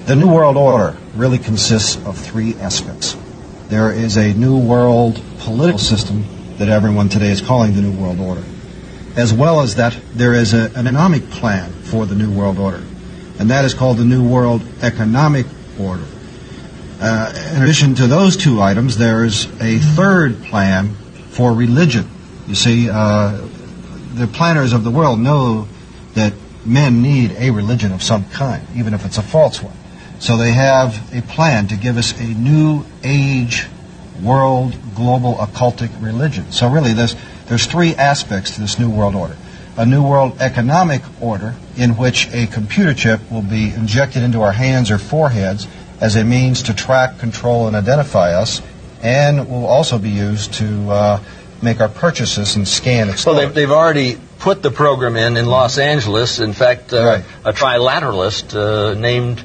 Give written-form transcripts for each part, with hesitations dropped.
The New World Order really consists of three aspects. There is a New World political system that everyone today is calling the New World Order. As well as that, there is an economic plan for the New World Order, and that is called the New World Economic Order. In addition to those two items, there is a third plan for religion. You see, the planners of the world know that men need a religion of some kind, even if it's a false one. So they have a plan to give us a new age, world, global, occultic religion. So really, there's three aspects to this New World Order. A New World Economic Order, in which a computer chip will be injected into our hands or foreheads as a means to track, control, and identify us, and will also be used to make our purchases and scan, explore. Well, they've already put the program in Los Angeles. In fact, Right. a trilateralist named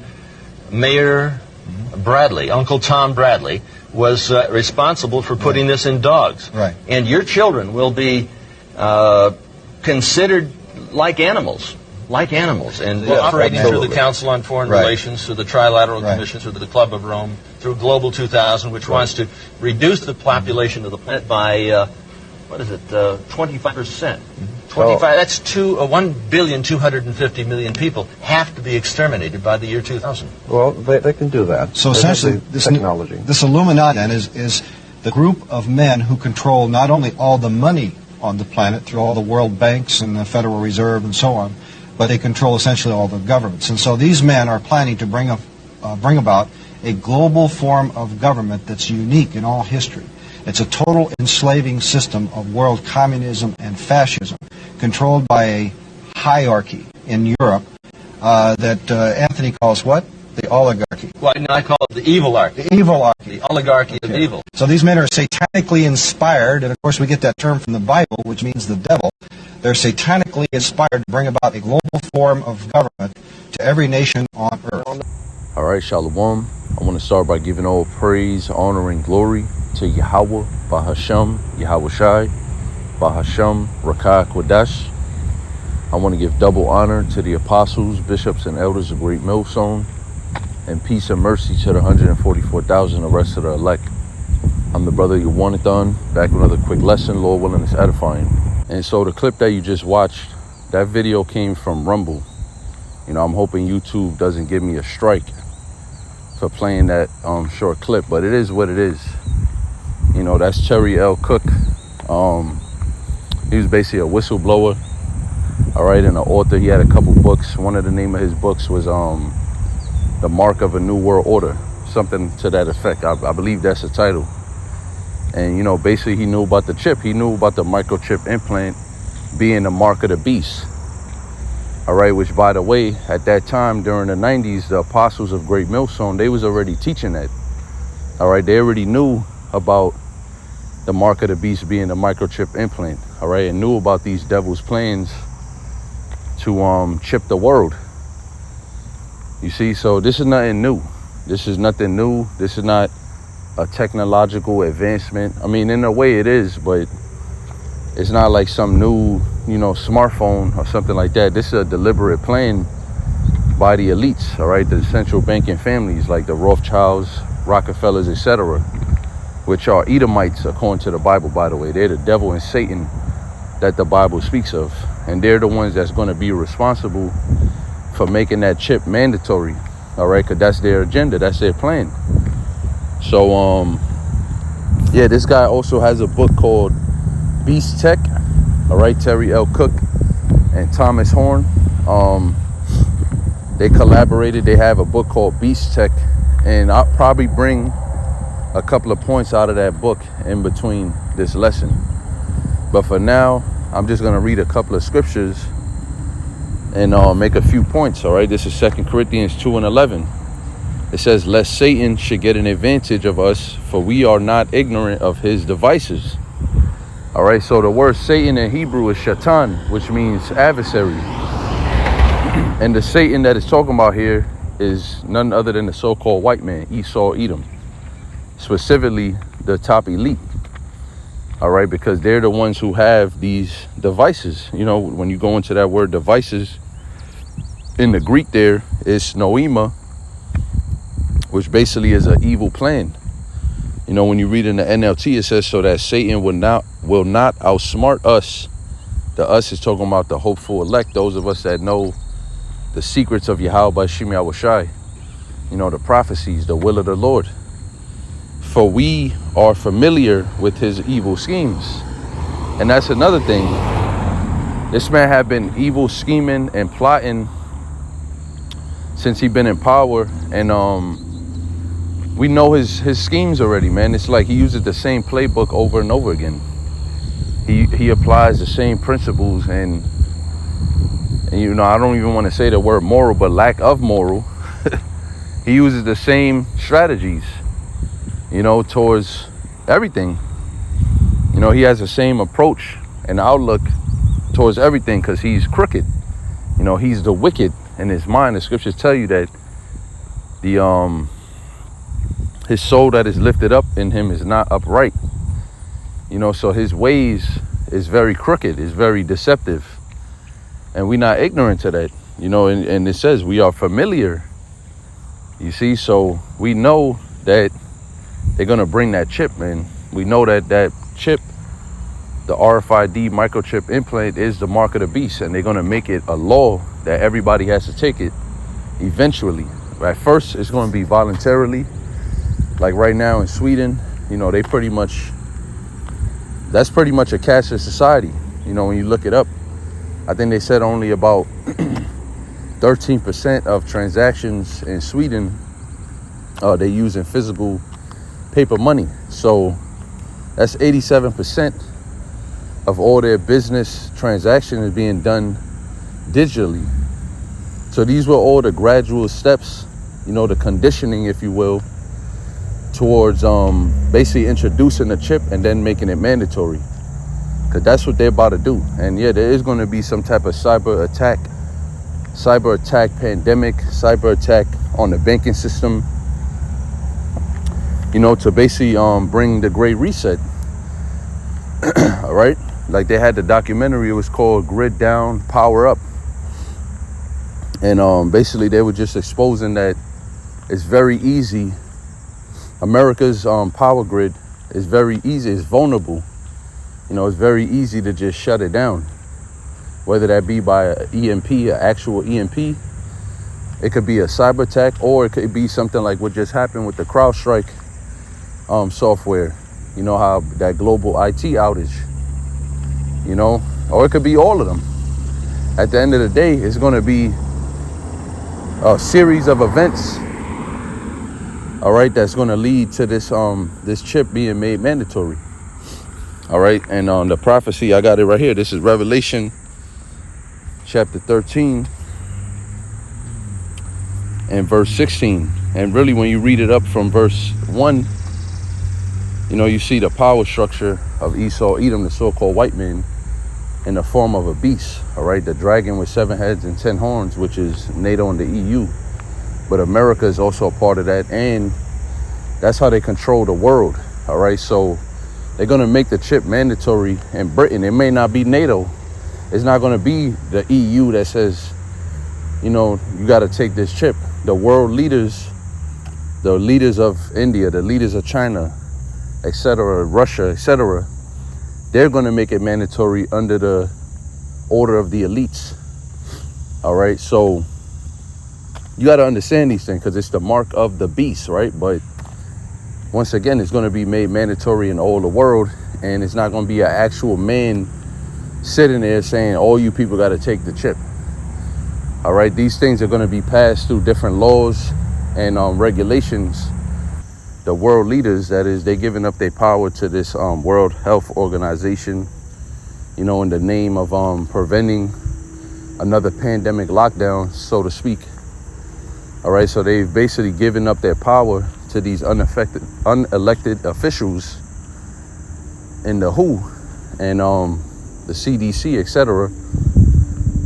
Mayor Bradley, Uncle Tom Bradley, was responsible for putting this in dogs. Right. And your children will be considered like animals, and operating through the Council on Foreign Right. Relations, through the Trilateral Right. Commission, through the Club of Rome, through Global 2000, which wants to reduce the population of the planet by, 25%. 25, that's 1,250,000,000 people have to be exterminated by the year 2000. Well, they can do that. So They essentially, have the this technology. This Illuminati then is the group of men who control not only all the money on the planet through all the world banks and the Federal Reserve and so on, but they control essentially all the governments. And so these men are planning to bring about a global form of government that's unique in all history. It's a total enslaving system of world communism and fascism, controlled by a hierarchy in Europe that Anthony calls what? The oligarchy. Well, I call it the evil-archy. The evil-archy. The oligarchy of evil. So these men are satanically inspired, and of course we get that term from the Bible, which means the devil. They're satanically inspired to bring about a global form of government to every nation on earth. All right, Shalom. I want to start by giving all praise, honor, and glory to Yahweh, Bahasham, Yahweh Shai, Bahasham, Rakah Kodash. I want to give double honor to the apostles, bishops, and elders of Great Millstone, and peace and mercy to the 144,000, the rest of the elect. I'm the brother Yawanathan, back with another quick lesson, Lord willing, it's edifying. And so the clip that you just watched, that video came from Rumble. You know, I'm hoping YouTube doesn't give me a strike for playing that short clip, but it is what it is. You know, that's Cherry L. Cook. He was basically a whistleblower, all right, and an author. He had a couple books. One of the name of his books was The Mark of a New World Order, something to that effect. I believe that's the title. And, you know, basically he knew about the chip. He knew about the microchip implant being the mark of the beast. All right, which, by the way, at that time during the 90s, the apostles of Great Millstone, they was already teaching that. All right, they already knew about the mark of the beast being the microchip implant. All right, and knew about these devil's plans to chip the world. You see, so this is nothing new. This is nothing new. This is not a technological advancement. I mean, in a way it is, but it's not like some new, you know, smartphone or something like that. This is a deliberate plan by the elites, all right, the central banking families like the Rothschilds, Rockefellers, etc., which are Edomites according to the Bible, by the way. They're the devil and Satan that the Bible speaks of, and they're the ones that's going to be responsible for making that chip mandatory, all right, because that's their agenda, that's their plan. So yeah, this guy also has a book called Beast Tech, all right, Terry L. Cook and Thomas Horn. They collaborated. They have a book called Beast Tech, and I'll probably bring a couple of points out of that book in between this lesson. But for now, I'm just going to read a couple of scriptures and make a few points, all right? This is 2 Corinthians 2:11. It says, lest Satan should get an advantage of us, for we are not ignorant of his devices. All right, so the word Satan in Hebrew is shaitan, which means adversary. And the Satan that is talking about here is none other than the so-called white man, Esau, Edom. Specifically, the top elite. All right, because they're the ones who have these devices. You know, when you go into that word devices, in the Greek there, it's noema, which basically is an evil plan. You know, when you read in the NLT, it says, so that Satan will not outsmart us. The us is talking about the hopeful elect, those of us that know the secrets of Yahweh Shem Yahushai, you know, the prophecies, the will of the Lord. For we are familiar with his evil schemes. And that's another thing. This man had been evil scheming and plotting since he been in power. And we know his schemes already, man. It's like he uses the same playbook over and over again. He applies the same principles, and you know, I don't even want to say the word moral, but lack of moral. He uses the same strategies, you know, towards everything. You know, he has the same approach and outlook towards everything because he's crooked. You know, he's the wicked in his mind. The scriptures tell you that his soul that is lifted up in him is not upright. You know, so his ways is very crooked, is very deceptive. And we're not ignorant to that. You know, and it says we are familiar. You see, so we know that they're going to bring that chip, man. We know that that chip, the RFID microchip implant, is the mark of the beast. And they're going to make it a law that everybody has to take it eventually. At first, it's going to be voluntarily. Like right now in Sweden, you know, that's pretty much a cashless society. You know, when you look it up, I think they said only about 13% of transactions in Sweden, they use in physical paper money. So that's 87% of all their business transactions is being done digitally. So these were all the gradual steps, you know, the conditioning, if you will, towards basically introducing the chip and then making it mandatory, because that's what they're about to do. And yeah, there is going to be some type of cyber attack pandemic, cyber attack on the banking system, you know, to basically bring the Great Reset. All right, like they had the documentary, it was called Grid Down, Power Up, and basically they were just exposing that it's very easy. America's power grid is very easy. It's vulnerable. You know, it's very easy to just shut it down, whether that be by an EMP, an actual EMP. It could be a cyber attack, or it could be something like what just happened with the CrowdStrike software. You know, how that global IT outage, you know, or it could be all of them. At the end of the day, it's going to be a series of events, all right, that's going to lead to this this chip being made mandatory. All right, and the prophecy, I got it right here. This is Revelation chapter 13 and verse 16. And really, when you read it up from verse 1, you know, you see the power structure of Esau, Edom, the so-called white man, in the form of a beast. All right, the dragon with 7 heads and 10 horns, which is NATO and the EU. But America is also a part of that, and that's how they control the world. All right, so they're going to make the chip mandatory in Britain. It may not be NATO. It's not going to be the EU that says, you know, you got to take this chip. The world leaders, the leaders of India, the leaders of China, etc., Russia, etc., they're going to make it mandatory under the order of the elites. All right, so you got to understand these things, because it's the mark of the beast, right? But once again, it's going to be made mandatory in all the world, and it's not going to be an actual man sitting there saying, all you people got to take the chip. All right, these things are going to be passed through different laws and regulations. The world leaders, that is, they're giving up their power to this World Health Organization, you know, in the name of preventing another pandemic lockdown, so to speak. All right, so they've basically given up their power to these unelected officials in the WHO and the CDC, etc.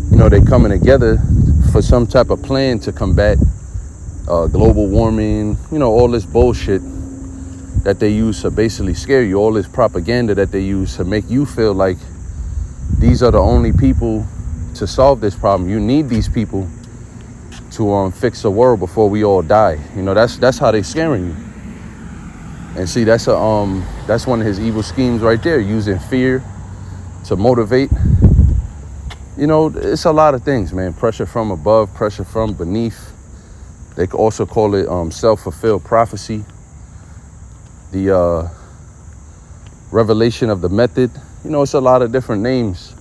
You know, they coming together for some type of plan to combat global warming, you know, all this bullshit that they use to basically scare you, all this propaganda that they use to make you feel like these are the only people to solve this problem. You need these people to fix the world before we all die. You know, that's how they scaring you. And see, that's one of his evil schemes right there, using fear to motivate. You know, it's a lot of things, man. Pressure from above, pressure from beneath. They could also call it self-fulfilled prophecy. The revelation of the method. You know, it's a lot of different names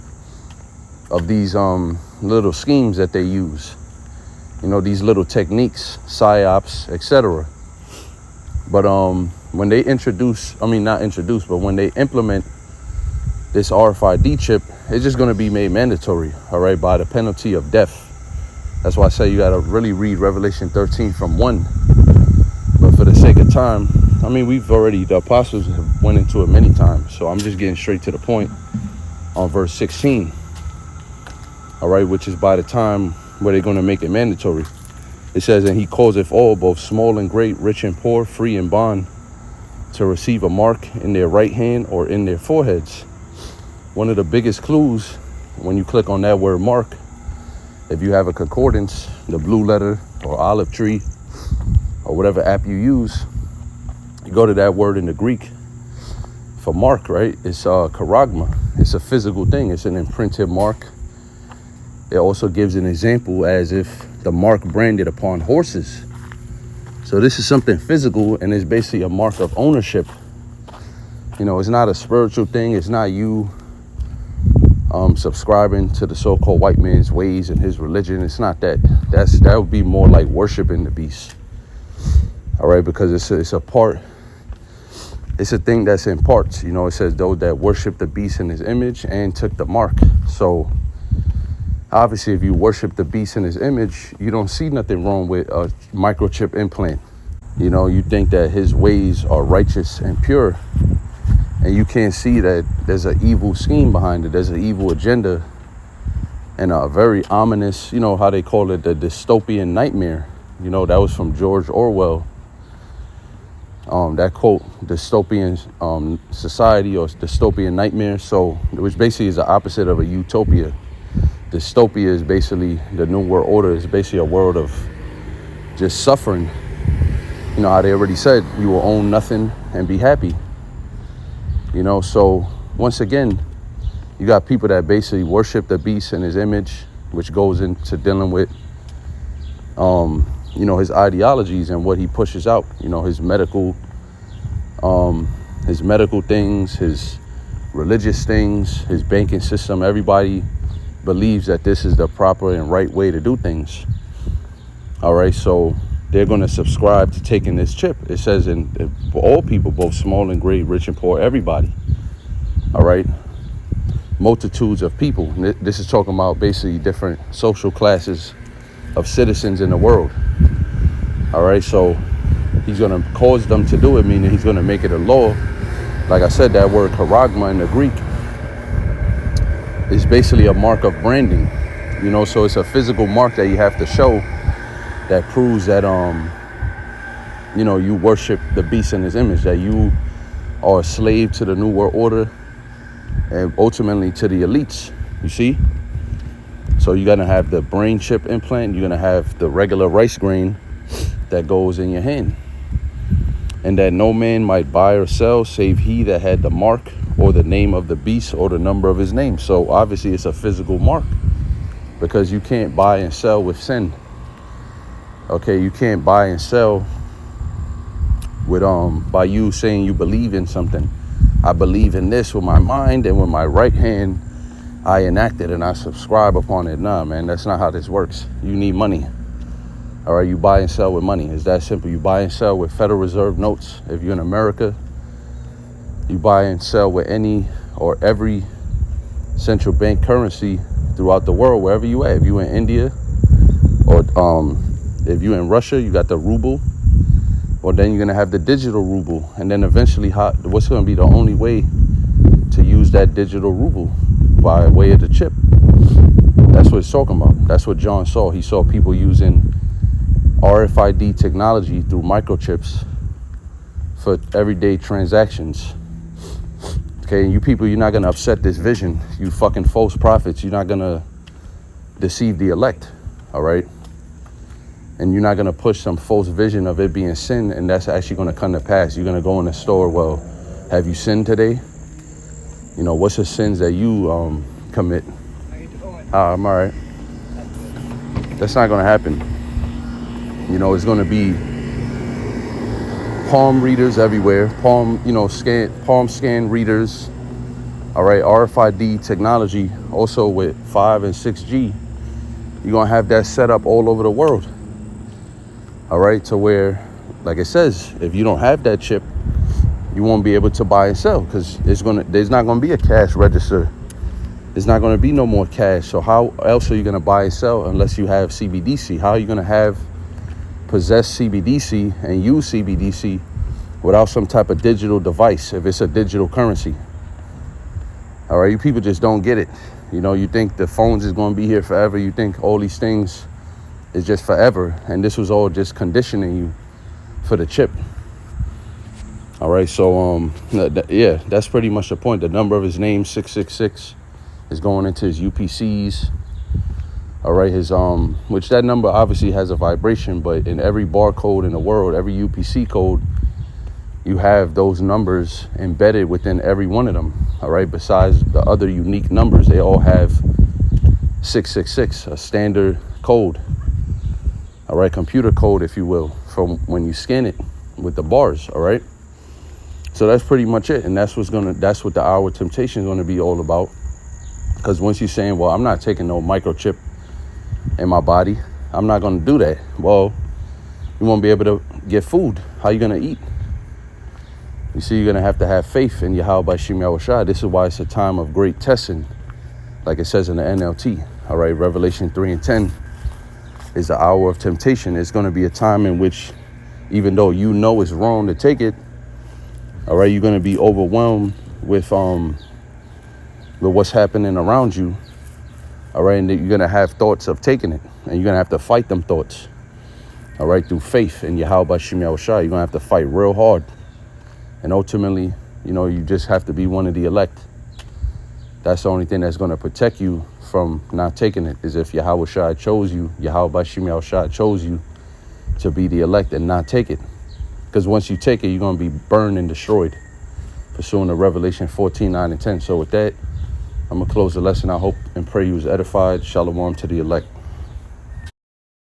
of these little schemes that they use. You know, these little techniques, psyops, etc. But when they when they implement this RFID chip, it's just going to be made mandatory, all right, by the penalty of death. That's why I say you got to really read Revelation 13 from 1. But for the sake of time, I mean, the apostles have went into it many times, so I'm just getting straight to the point on verse 16, all right, which is by the time where they're going to make it mandatory. It says, and he causeth all, both small and great, rich and poor, free and bond, to receive a mark in their right hand or in their foreheads. One of the biggest clues when you click on that word mark, if you have a concordance, the blue letter or olive tree or whatever app you use, you go to that word in the Greek for mark, right? It's charagma. It's a physical thing. It's an imprinted mark. It also gives an example as if the mark branded upon horses. So this is something physical, and it's basically a mark of ownership. You know, it's not a spiritual thing. It's not you subscribing to the so-called white man's ways and his religion. It's not that. That would be more like worshiping the beast. All right, because it's a part. It's a thing that's in parts. You know, it says those that worship the beast in his image and took the mark. So obviously, if you worship the beast in his image, you don't see nothing wrong with a microchip implant. You know, you think that his ways are righteous and pure, and you can't see that there's an evil scheme behind it. There's an evil agenda and a very ominous, you know, how they call it, the dystopian nightmare. You know, that was from George Orwell. That quote, dystopian society or dystopian nightmare. So, which basically is the opposite of a utopia. Dystopia is basically the new world order. Is basically a world of just suffering. You know how they already said you will own nothing and be happy. You know, so once again, you got people that basically worship the beast in his image, which goes into dealing with, you know, his ideologies and what he pushes out. You know, his medical things, his religious things, his banking system. Everybody believes that this is the proper and right way to do things. All right, so they're going to subscribe to taking this chip. It says for all people, both small and great, rich and poor, everybody. All right, multitudes of people. This is talking about basically different social classes of citizens in the world. All right, so he's going to cause them to do it, meaning he's going to make it a law. Like I said, that word charagma in the Greek is basically a mark of branding. You know, so it's a physical mark that you have to show that proves that, you know, you worship the beast in his image, that you are a slave to the New World Order and ultimately to the elites, you see? So you're going to have the brain chip implant. You're going to have the regular rice grain that goes in your hand. And that no man might buy or sell save he that had the mark or the name of the beast or the number of his name. So obviously it's a physical mark because you can't buy and sell with sin. Okay, you can't buy and sell with by you saying you believe in something. I believe in this with my mind, and with my right hand I enact it and I subscribe upon it. Nah, man, that's not how this works. You need money. All right, you buy and sell with money. It's that simple. You buy and sell with Federal Reserve notes. If you're in America, you buy and sell with any or every central bank currency throughout the world, wherever you at. If you're in India, or if you're in Russia, you got the ruble, or then you're gonna have the digital ruble, and then eventually, what's gonna be the only way to use that digital ruble? By way of the chip. That's what it's talking about. That's what John saw. He saw people using RFID technology through microchips for everyday transactions. Okay, and you people, you're not gonna upset this vision. You fucking false prophets. You're not gonna deceive the elect. All right. and you're not going to push some false vision of it being sin, and that's actually going to come to pass. You're going to go in the store, well, have you sinned today? You know, what's the sins that you commit? How you doing? I'm all right. That's not going to happen. You know, it's going to be palm readers everywhere, palm scan readers. All right, RFID technology, also with 5 and 6G. You're going to have that set up all over the world. All right, to where, like it says, if you don't have that chip, you won't be able to buy and sell, because there's not going to be a cash register. There's not going to be no more cash. So how else are you going to buy and sell unless you have CBDC? How are you going to possess CBDC and use CBDC without some type of digital device if it's a digital currency? All right, you people just don't get it. You know, you think the phones is going to be here forever. You think all these things is just forever. And this was all just conditioning you for the chip. All right, so, yeah, that's pretty much the point. The number of his name, 666, is going into his UPCs. All right, which that number obviously has a vibration, but in every barcode in the world, every UPC code, you have those numbers embedded within every one of them. All right, besides the other unique numbers, they all have 666, a standard code. All right, computer code, if you will, from when you scan it with the bars. All right, so that's pretty much it, and that's what the hour of temptation is going to be all about. Because once you're saying, well, I'm not taking no microchip in my body, I'm not going to do that. Well, you won't be able to get food. How are you going to eat? You see, you're going to have faith in Yahweh Shemyahushai. This is why it's a time of great testing, like it says in the NLT. All right, Revelation 3 and 10 is the hour of temptation. It's going to be a time in which, even though you know it's wrong to take it, all right, you're going to be overwhelmed with what's happening around you. All right, and you're going to have thoughts of taking it, and you're going to have to fight them thoughts. All right, through faith in Yahweh Shemyahushai. You're going to have to fight real hard. And ultimately, you know, you just have to be one of the elect. That's the only thing that's going to protect you from not taking it, is if Yahweh Shai chose you, Yahweh Shai chose you to be the elect and not take it. Because once you take it, you're going to be burned and destroyed, pursuing to Revelation 14, 9, and 10. So with that, I'm going to close the lesson. I hope and pray you was edified. Shalom to the elect.